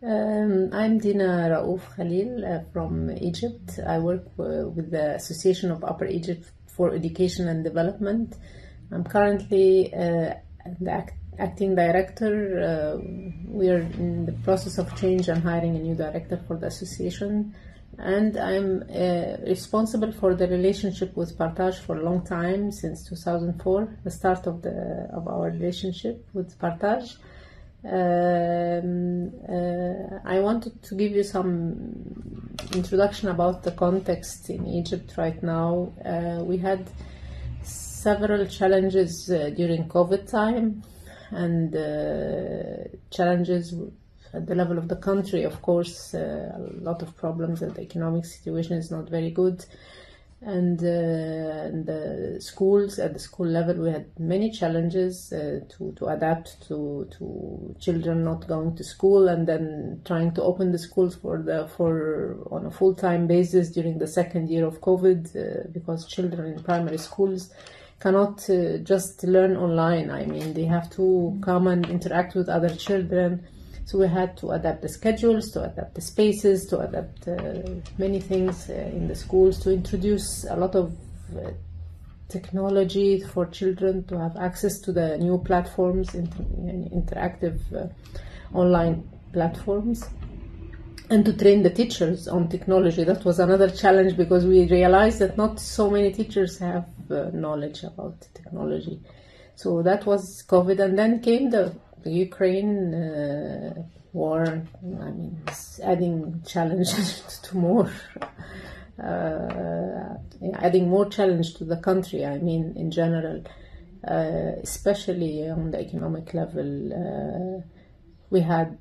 I'm Dina Raouf from Egypt. I work with the Association of Upper Egypt for Education and Development. I'm currently the acting director. We are in the process of change and hiring a new director for the association. And I'm responsible for the relationship with PARTAGE for a long time, since 2004, the start of our relationship with PARTAGE. I wanted to give you some introduction about the context in Egypt right now. We had several challenges during COVID time, and challenges at the level of the country, of course. A lot of problems, and the economic situation is not very good. And the schools, at the school level, we had many challenges to adapt to children not going to school, and then trying to open the schools on a full-time basis during the second year of COVID, because children in primary schools cannot just learn online. I mean, they have to come and interact with other children. So we had to adapt the schedules, to adapt the spaces, to adapt many things in the schools, to introduce a lot of technology for children to have access to the new platforms, interactive online platforms, and to train the teachers on technology. That was another challenge, because we realized that not so many teachers have knowledge about technology. So that was COVID, and then came the Ukraine war. I mean, it's adding challenges to more, adding more challenge to the country. I mean, in general, especially on the economic level. We had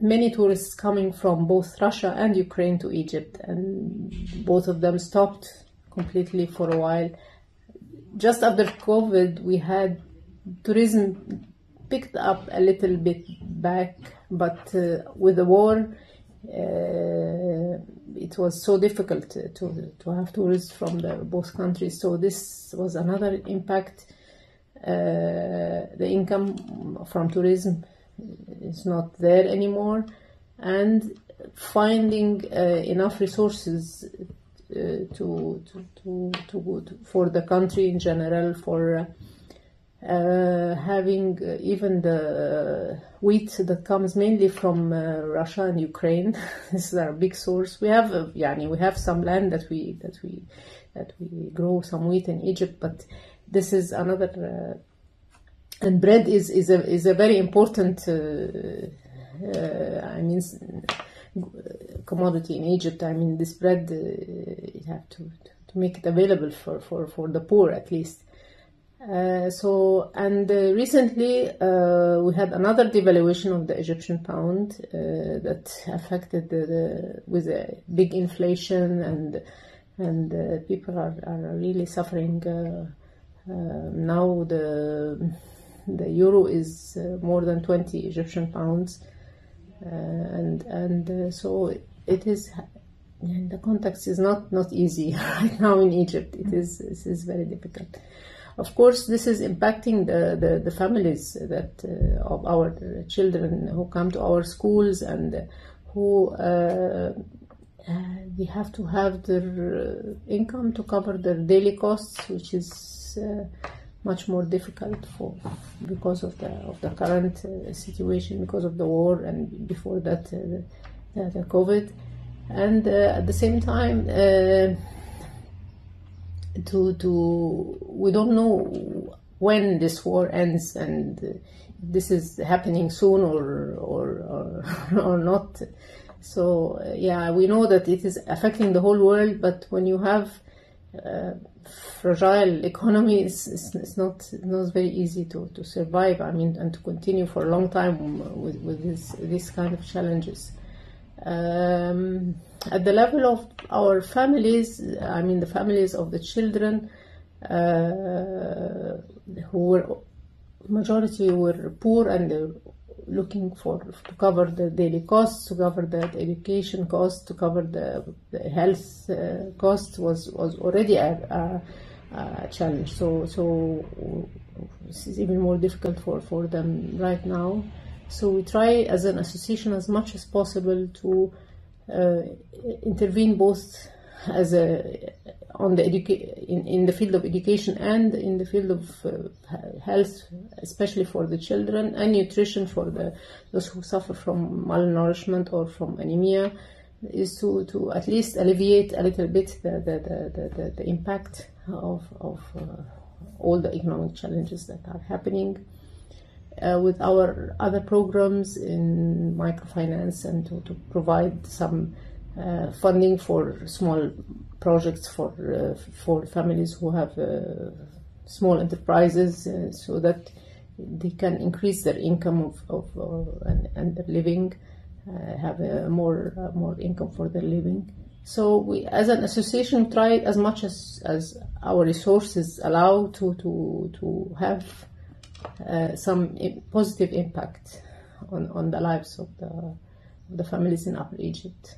many tourists coming from both Russia and Ukraine to Egypt, and both of them stopped completely for a while. Just after COVID, we had tourism picked up a little bit back, but with the war, it was so difficult to have tourists from both countries. So this was another impact. The income from tourism is not there anymore, and finding enough resources for the country in general, for having even the wheat that comes mainly from Russia and Ukraine. This is our big source. We have we have some land that we grow some wheat in Egypt, but this is another. And bread is a very important commodity in Egypt. I mean, this bread you have to make it available for the poor, at least. Recently we had another devaluation of the Egyptian pound that affected with a big inflation, and people are really suffering. Now the euro is more than 20 Egyptian pounds, so it is. The context is not easy right now in Egypt. This is very difficult. Of course, this is impacting the families that of our children who come to our schools, and who they have to have their income to cover their daily costs, which is much more difficult because of the current situation, because of the war, and before that the COVID. And at the same time, we don't know when this war ends, and this is happening soon or not. So we know that it is affecting the whole world, but when you have fragile economy, it's not very easy to survive. I mean, and to continue for a long time with this kind of challenges. At the level of our families, I mean the families of the children, majority were poor, and they were looking to cover the daily costs, to cover the education costs, to cover the health costs was already a challenge. So this is even more difficult for them right now. So we try as an association as much as possible to intervene both as in the field of education and in the field of health, especially for the children, and nutrition for those who suffer from malnourishment or from anemia, is to at least alleviate a little bit the impact of all the economic challenges that are happening. With our other programs in microfinance, and to provide some funding for small projects for families who have small enterprises, so that they can increase their income and their living, have more income for their living. So we, as an association, try as much as our resources allow to have some positive impact on the lives of the families in Upper Egypt.